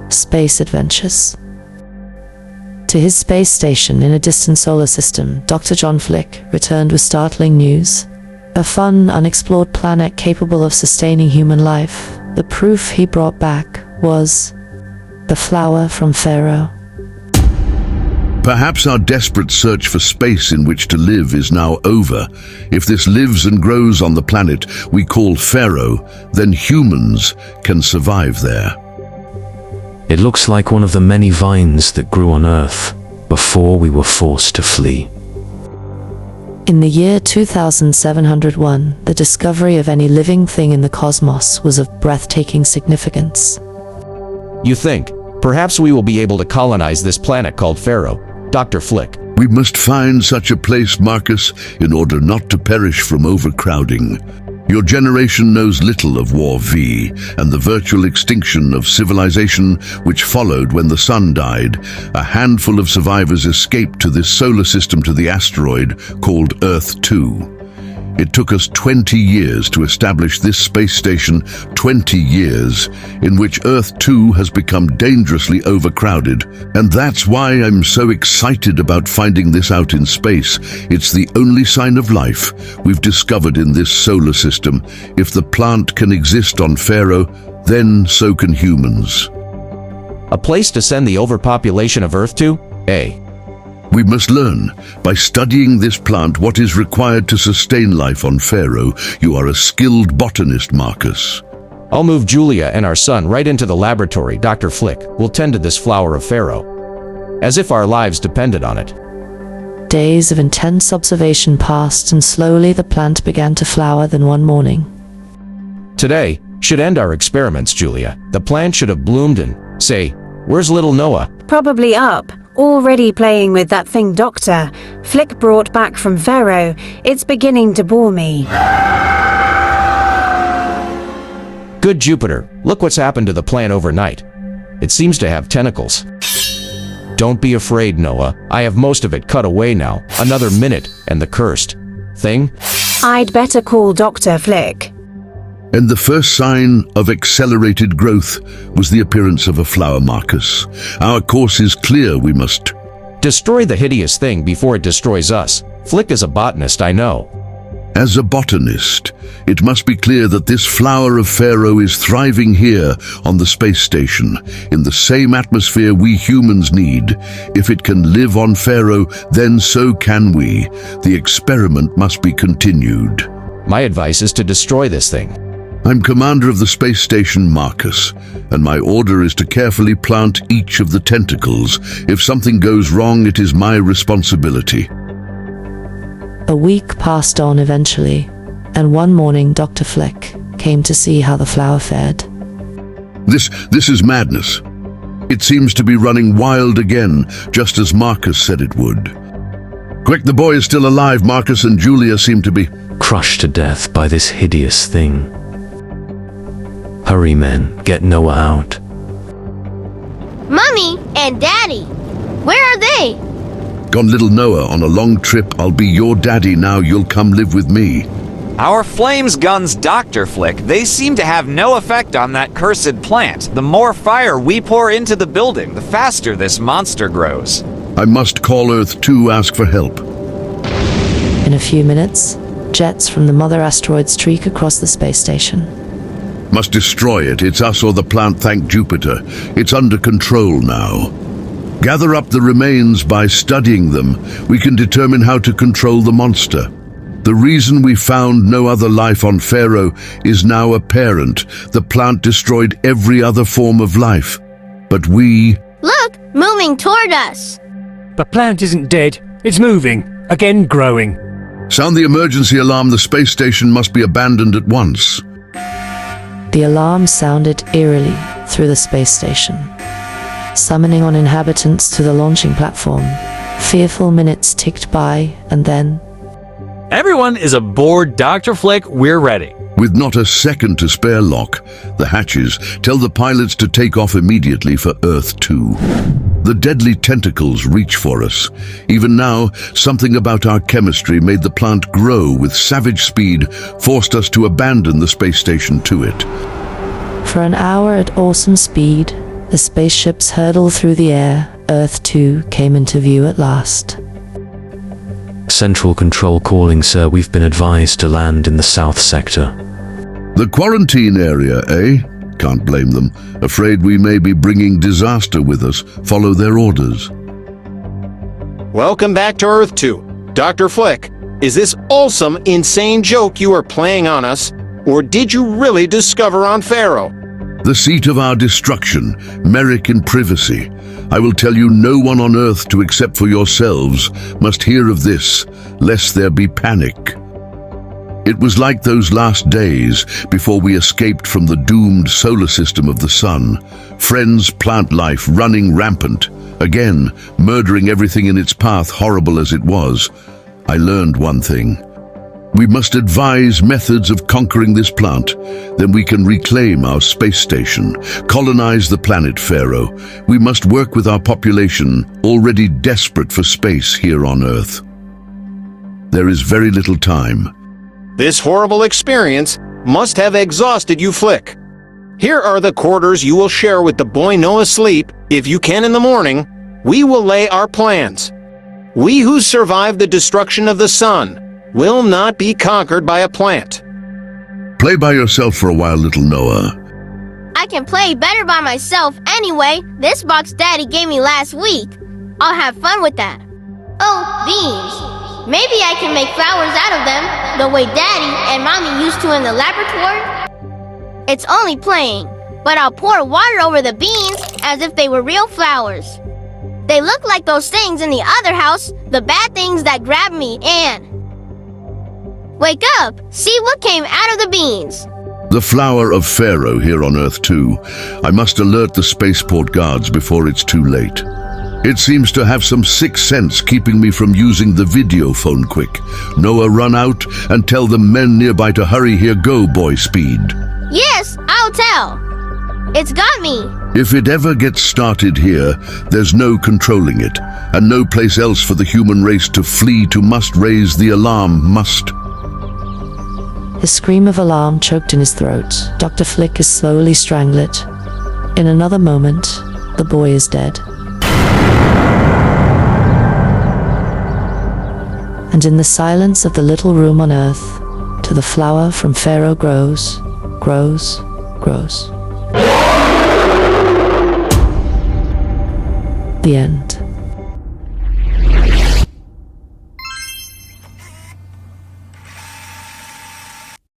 Space Adventures. To his space station in a distant solar system, Dr. John Flick returned with startling news. A fun, unexplored planet capable of sustaining human life. The proof he brought back was the flower from Pharaoh. Perhaps our desperate search for space in which to live is now over. If this lives and grows on the planet we call Pharaoh, then humans can survive there. It looks like one of the many vines that grew on Earth before we were forced to flee. In the year 2701, the discovery of any living thing in the cosmos was of breathtaking significance. You think, perhaps we will be able to colonize this planet called Pharaoh, Dr. Flick. We must find such a place, Marcus, in order not to perish from overcrowding. Your generation knows little of War V and the virtual extinction of civilization which followed when the sun died. A handful of survivors escaped to this solar system to the asteroid called Earth 2. It took us 20 years to establish this space station, 20 years in which Earth 2 has become dangerously overcrowded. And that's why I'm so excited about finding this out in space. It's the only sign of life we've discovered in this solar system. If the plant can exist on Pharaoh, then so can humans. A place to send the overpopulation of Earth to? We must learn, by studying this plant, what is required to sustain life on Pharaoh. You are a skilled botanist, Marcus. I'll move Julia and our son right into the laboratory. Dr. Flick will tend to this flower of Pharaoh, as if our lives depended on it. Days of intense observation passed, and slowly the plant began to flower. Then one morning. Today should end our experiments, Julia. The plant should have bloomed and, say, where's little Noah? Probably up. Already playing with that thing Dr. Flick brought back from Pharaoh. It's beginning to bore me. Good Jupiter, look what's happened to the plant overnight. It seems to have tentacles. Don't be afraid, Noah. I have most of it cut away now. Another minute, and the cursed thing? I'd better call Dr. Flick. And the first sign of accelerated growth was the appearance of a flower, Marcus. Our course is clear. We must destroy the hideous thing before it destroys us. Flick is a botanist, I know. As a botanist, it must be clear that this flower of Pharaoh is thriving here on the space station, in the same atmosphere we humans need. If it can live on Pharaoh, then so can we. The experiment must be continued. My advice is to destroy this thing. I'm commander of the space station, Marcus, and my order is to carefully plant each of the tentacles. If something goes wrong, it is my responsibility. A week passed on eventually, and one morning Dr. Flick came to see how the flower fared. This is madness. It seems to be running wild again, just as Marcus said it would. Quick, the boy is still alive. Marcus and Julia seem to be crushed to death by this hideous thing. Hurry, men, get Noah out. Mommy and Daddy, where are they? Gone, little Noah, on a long trip. I'll be your daddy now. You'll come live with me. Our flames guns, Dr. Flick, they seem to have no effect on that cursed plant. The more fire we pour into the building, the faster this monster grows. I must call Earth 2, ask for help. In a few minutes, jets from the mother asteroid streak across the space station. Must destroy it. It's us or the plant, thank Jupiter. It's under control now. Gather up the remains. By studying them, we can determine how to control the monster. The reason we found no other life on Pharaoh is now apparent. The plant destroyed every other form of life. But we... Look, moving toward us. The plant isn't dead. It's moving. Again growing. Sound the emergency alarm. The space station must be abandoned at once. The alarm sounded eerily through the space station, summoning on inhabitants to the launching platform. Fearful minutes ticked by, and then... Everyone is aboard, Dr. Flick. We're ready. With not a second to spare, lock the hatches. Tell the pilots to take off immediately for Earth 2. The deadly tentacles reach for us. Even now, something about our chemistry made the plant grow with savage speed, forced us to abandon the space station to it. For an hour at awesome speed, The spaceships hurtled through the air. Earth 2 came into view at last. Central Control calling, sir. We've been advised to land in the south sector. The quarantine area, eh? Can't blame them. Afraid we may be bringing disaster with us. Follow their orders. Welcome back to Earth 2. Dr. Flick, is this awesome, insane joke you are playing on us, or did you really discover on Pharaoh? The seat of our destruction, Merrick in privacy. I will tell you no one on Earth to except for yourselves must hear of this, lest there be panic. It was like those last days before we escaped from the doomed solar system of the sun. Friends, plant life running rampant. Again, murdering everything in its path, horrible as it was. I learned one thing. We must advise methods of conquering this plant. Then we can reclaim our space station, colonize the planet Pharaoh. We must work with our population, already desperate for space here on Earth. There is very little time. This horrible experience must have exhausted you, Flick. Here are the quarters you will share with the boy Noah Sleep. If you can in the morning, we will lay our plans. We who survived the destruction of the sun will not be conquered by a plant. Play by yourself for a while, little Noah. I can play better by myself anyway. This box Daddy gave me last week. I'll have fun with that. Oh, beans. Maybe I can make flowers out of them, the way Daddy and Mommy used to in the laboratory. It's only playing, but I'll pour water over the beans as if they were real flowers. They look like those things in the other house, the bad things that grabbed me and... Wake up! See what came out of the beans! The flower of Pharaoh here on Earth 2. I must alert the spaceport guards before it's too late. It seems to have some sixth sense keeping me from using the video phone quick. Noah, run out and tell the men nearby to hurry. Here go, boy speed. Yes, I'll tell. It's got me. If it ever gets started here, there's no controlling it, and no place else for the human race to flee to. Must raise the alarm, must. His scream of alarm choked in his throat. Dr. Flick is slowly strangled. In another moment, the boy is dead. And in the silence of the little room on Earth, to the flower from Pharaoh grows, grows, grows. The end.